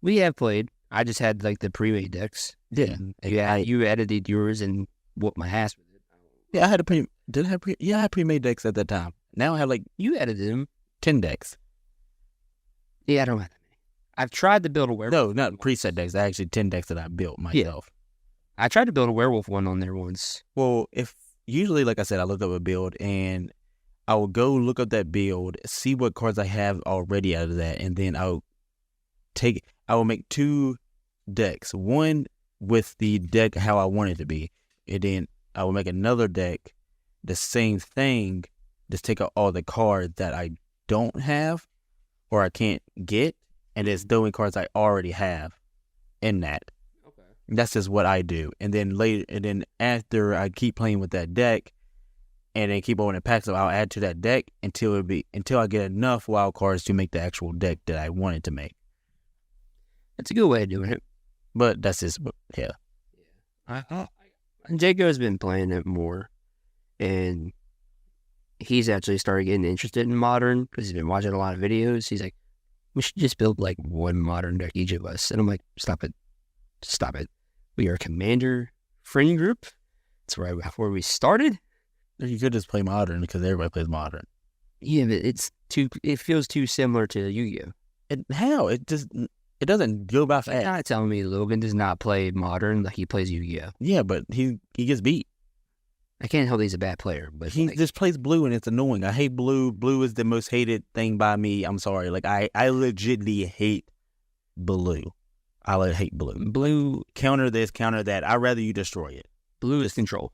We have played. I just had like the pre-made decks. Yeah. You edited yours and whooped my ass with it. Yeah, I had I had pre-made decks at that time. Now I have you edited them. 10 decks. Yeah, I don't have that many. I've tried to build a werewolf. No, not preset decks. Actually 10 decks that I built myself. Yeah. I tried to build a werewolf one on there once. Well, usually, like I said, I look up a build and I will go look up that build, see what cards I have already out of that, and then I will make 2 decks. One with the deck how I want it to be, and then I will make another deck, the same thing, just take out all the cards that I don't have or I can't get, and just throwing cards I already have in that. Okay. That's just what I do. And then after I keep playing with that deck and then keep opening packs, so I'll add to that deck until I get enough wild cards to make the actual deck that I wanted to make. That's a good way of doing it. But that's just, yeah. Jaco's been playing it more, and he's actually started getting interested in Modern because he's been watching a lot of videos. He's like, we should just build like one Modern deck, each of us. And I'm like, stop it. We are a Commander friend group. That's where we started. You could just play Modern because everybody plays Modern. Yeah, but it feels too similar to Yu-Gi-Oh. How? It doesn't go by fast. You're not telling me Logan does not play Modern like he plays Yu-Gi-Oh. Yeah, but he gets beat. I can't help he's a bad player, but he just plays blue and it's annoying. I hate blue. Blue is the most hated thing by me. I'm sorry. Like I legitimately hate blue. I hate blue. Blue, counter this, counter that. I'd rather you destroy it. Blue is control.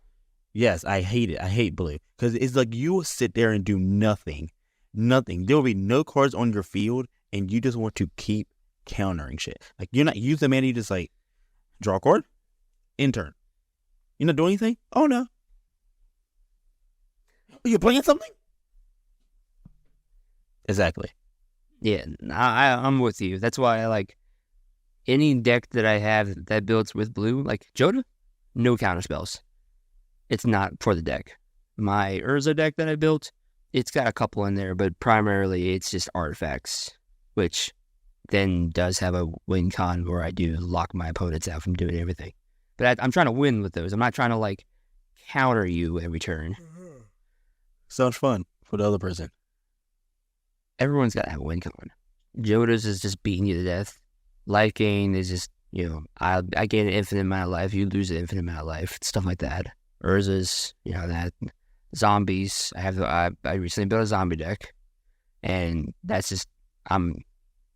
Yes, I hate it. I hate blue because it's like you will sit there and do nothing. There will be no cards on your field, and you just want to keep countering shit. Like you're not using mana. You just like draw a card, end turn. You're not doing anything. Oh no. Are you playing something? Exactly. Yeah, I'm with you. That's why I like any deck that I have that builds with blue, like Joda, no counter spells. It's not for the deck. My Urza deck that I built, it's got a couple in there, but primarily it's just artifacts, which then does have a win con where I do lock my opponents out from doing everything. But I'm trying to win with those. I'm not trying to like counter you every turn. Sounds fun for the other person. everyone's got to have a win color. Joda's is just beating you to death. Life gain is just, I gain an infinite amount of life. You lose an infinite amount of life. Stuff like that. Urza's, that. Zombies. I recently built a zombie deck. And that's just, I'm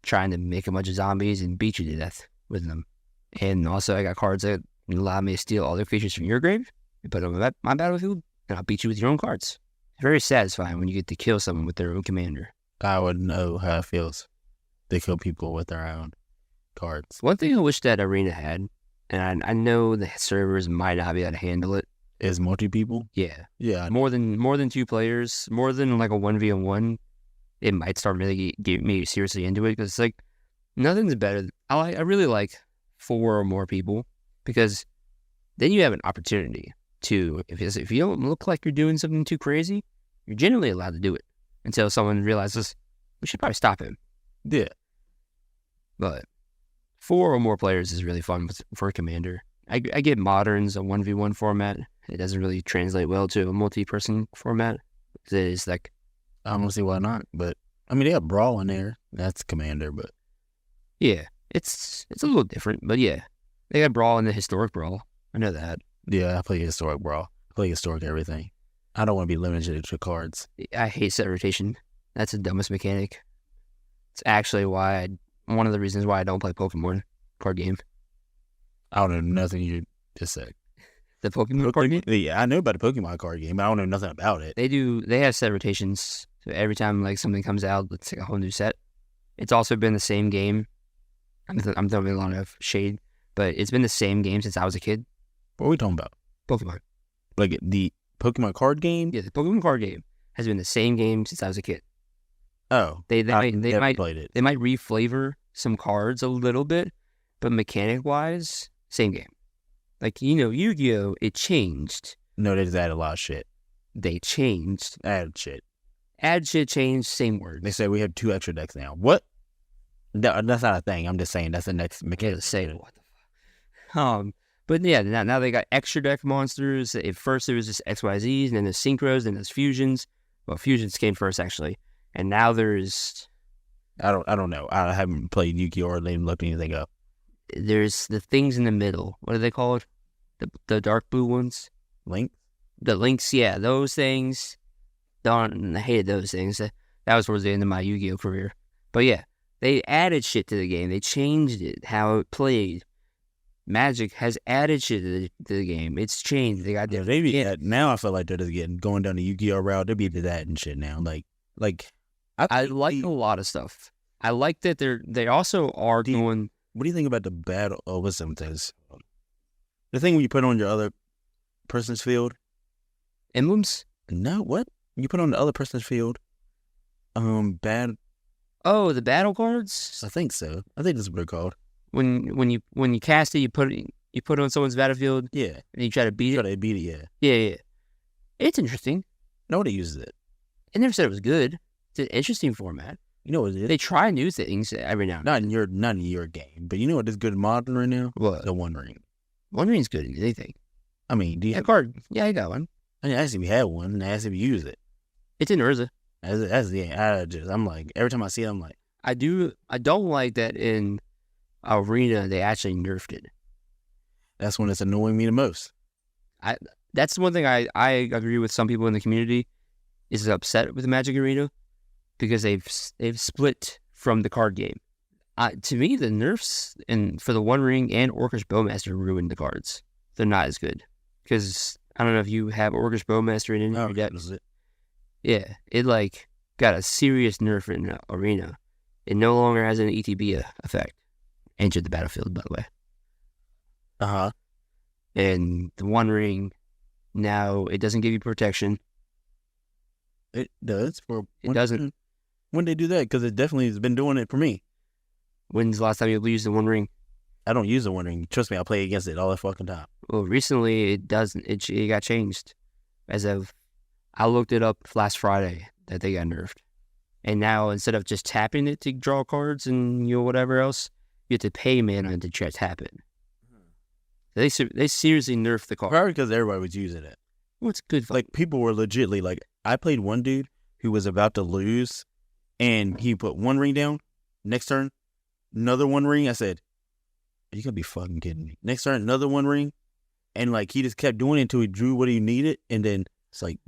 trying to make a bunch of zombies and beat you to death with them. And also I got cards that allow me to steal all their creatures from your grave and put them on my battlefield, and I'll beat you with your own cards. It's very satisfying when you get to kill someone with their own commander. I would know how it feels to kill people with their own cards. One thing I wish that Arena had, and I know the servers might not be able to handle it, is multi-people. Yeah. More than 2 players, more than like a 1v1. It might start really get me seriously into it, because it's like nothing's better. I really like 4 or more people, because then you have an opportunity to, if you don't look like you're doing something too crazy, you're generally allowed to do it until someone realizes we should probably stop him. Yeah. But 4 or more players is really fun for a commander. I get Modern's a 1v1 format. It doesn't really translate well to a multi-person format. It's like, I don't see why not, but I mean, they have Brawl in there. That's Commander, but yeah, it's a little different, but yeah, they got Brawl and the Historic Brawl. I know that. Yeah, I play Historic Brawl. I play Historic everything. I don't want to be limited to cards. I hate set rotation. That's the dumbest mechanic. It's actually one of the reasons why I don't play Pokemon card game. I don't know nothing you just said. The Pokemon card game? Yeah, I know about the Pokemon card game, but I don't know nothing about it. They have set rotations. So every time like something comes out, it's like a whole new set. It's also been the same game. I'm throwing a lot of shade, but it's been the same game since I was a kid. What are we talking about? Pokemon. Like the Pokemon card game? Yeah, the Pokemon card game has been the same game since I was a kid. Oh, they might played it. They might reflavor some cards a little bit, but mechanic wise, same game. Like, Yu-Gi-Oh, it changed. No, they just added a lot of shit. They changed. Added shit. Add shit, change, same word. They said we have 2 extra decks now. What? That's not a thing. I'm just saying that's the next mechanic. Say what the fuck. But yeah, now they got extra deck monsters. At first it was just XYZs, and then there's synchros, and there's fusions. Well, fusions came first actually, and now there's. I don't know. I haven't played Yu-Gi-Oh or even looked anything up. There's the things in the middle. What are they called? The dark blue ones. Links. The links, yeah, those things. I hated those things. That was towards the end of my Yu-Gi-Oh career. But yeah, they added shit to the game. They changed it, how it played. Magic has added shit to the game. It's changed. They got now I feel like they're just going down the Yu-Gi-Oh route. They're beating that and shit now. I like a lot of stuff. I like that they also are doing. What do you think about the battle? Oh, what's some things? The thing when you put on your other person's field. Emblems? No, what? You put on the other person's field. Oh, the battle cards? I think so. I think that's what they're called. When you cast it, you put it on someone's battlefield. Yeah. And you try to beat it. Try to beat it, yeah. Yeah. It's interesting. Nobody uses it. I never said it was good. It's an interesting format. You know what it is? They try new things every now and then. Not in your game, but you know what is good in Modern right now? What? The One Ring. One Ring's good in anything. I mean, do you have a card? Yeah, I got one. I didn't ask if you had one, and I asked if you use it. It's in Urza. I'm like, every time I see it, I'm like. I don't like that in Arena they actually nerfed it. That's when it's annoying me the most. That's one thing I agree with some people in the community is upset with the Magic Arena because they've split from the card game. To me, the nerfs for the One Ring and Orcish Bowmaster ruined the cards. They're not as good because I don't know if you have Orcish Bowmaster in any of your decks. Yeah, it got a serious nerf in Arena. It no longer has an ETB effect. Enter the battlefield, by the way. Uh-huh. And the One Ring, now it doesn't give you protection. It does. It doesn't. When they do that? Because it definitely has been doing it for me. When's the last time you used the One Ring? I don't use the One Ring. Trust me, I play against it all the fucking time. Well, recently it doesn't. It got changed. I looked it up last Friday that they got nerfed. And now instead of just tapping it to draw cards and whatever else, you have to pay mana to try to tap it. They seriously nerfed the card. Probably because everybody was using it. Well, it's good. People were legitly I played one dude who was about to lose, And he put one ring down. Next turn, another one ring. I said, "You gotta be fucking kidding me." Next turn, another one ring. And like he just kept doing it until he drew what he needed. And then it's like,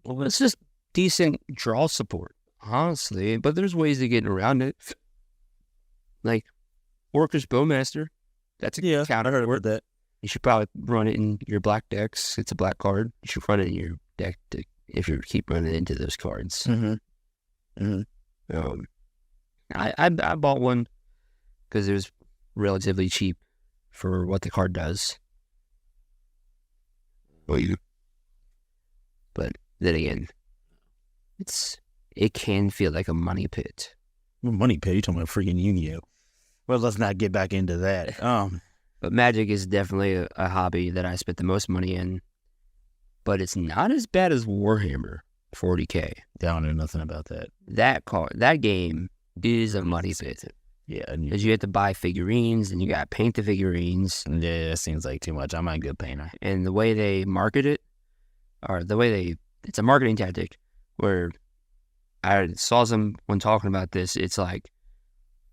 Well, it's just decent draw support, honestly. But there's ways to get around it. Like Orcish Bowmaster. That's a yeah, I counter heard for about it. that. You should probably run it in your black decks. It's a black card. You should run it in your deck if you keep running into those cards. I bought one because it was relatively cheap for what the card does. But then again, it can feel like a money pit. Money pit. You talking about freaking Yu-Gi-Oh? Well, let's not get back into that. But Magic is definitely a hobby that I spent the most money in. But it's not as bad as Warhammer 40K. I don't know nothing about that. That game is a money pit. Yeah, Because you have to buy figurines and you got to paint the figurines. Yeah, that seems like too much. I'm not a good painter. And the way they market it, it's a marketing tactic where I saw someone talking about this. It's like,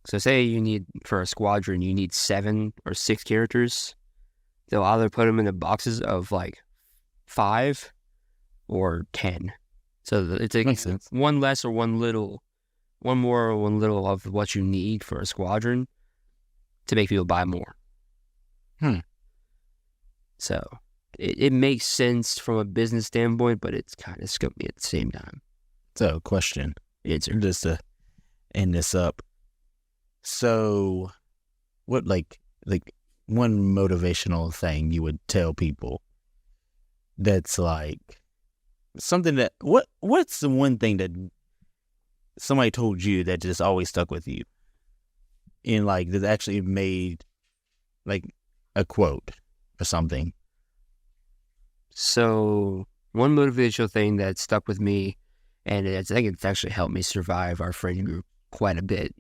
so say for a squadron, you need 7 or 6 characters. They'll either put them in the boxes of like 5 or 10. So it's like Makes sense. one less or one more or one little of what you need for a squadron to make people buy more. So it makes sense from a business standpoint, but it's kind of scummy at the same time. So, question. Answer. Just to end this up. So, what like one motivational thing you would tell people that's like something that what's the one thing that somebody told you that just always stuck with you and like that actually made like a quote or something? So one motivational thing that stuck with me, and I think it's actually helped me survive our friend group quite a bit.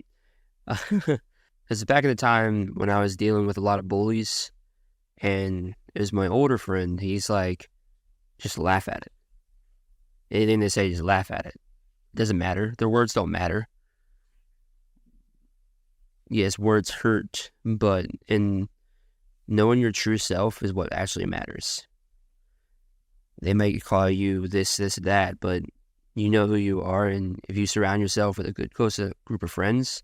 Because back in the time when I was dealing with a lot of bullies, and it was my older friend, he's like, just laugh at it. Anything they say, just laugh at it. It doesn't matter. Their words don't matter. Yes, words hurt, but in knowing your true self is what actually matters. They might call you this, that, but you know who you are, and if you surround yourself with a good, close group of friends,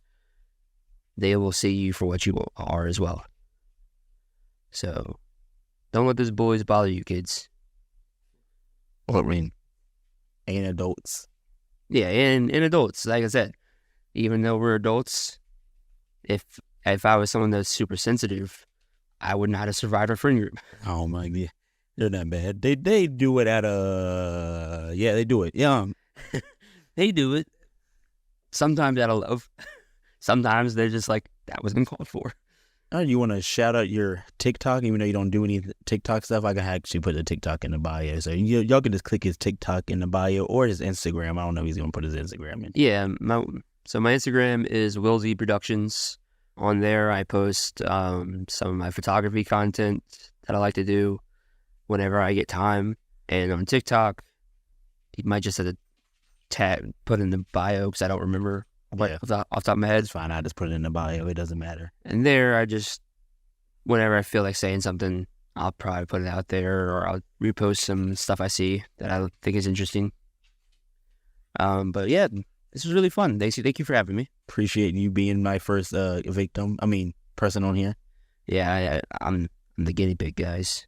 they will see you for what you are as well. So, don't let those bullies bother you, kids. Well, I mean, and adults. Yeah, and adults, like I said, even though we're adults, if I was someone that's super sensitive, I would not have survived our friend group. Oh my God, they're not bad. They do it they do it. Yeah, They do it. Sometimes out of love. Sometimes they're just like, that was uncalled for. You want to shout out your TikTok, even though you don't do any TikTok stuff? I can actually put the TikTok in the bio. So y'all can just click his TikTok in the bio or his Instagram. I don't know if he's going to put his Instagram in. Yeah, my Instagram is Will Z Productions. On there, I post some of my photography content that I like to do whenever I get time. And on TikTok, you might just have to put in the bio because I don't remember off the top of my head. It's fine. I just put it in the bio. It doesn't matter. And there, I just, whenever I feel like saying something, I'll probably put it out there or I'll repost some stuff I see that I think is interesting. But yeah, this was really fun. Thank you for having me. Appreciate you being my first person on here. Yeah, I'm the guinea pig, guys.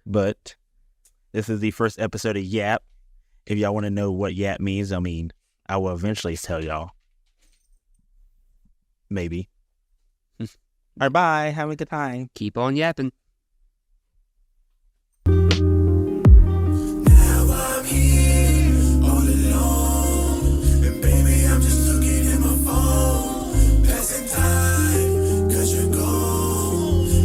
But this is the first episode of YAP. If y'all want to know what YAP means, I will eventually tell y'all. Maybe. All right, bye. Have a good time. Keep on yapping.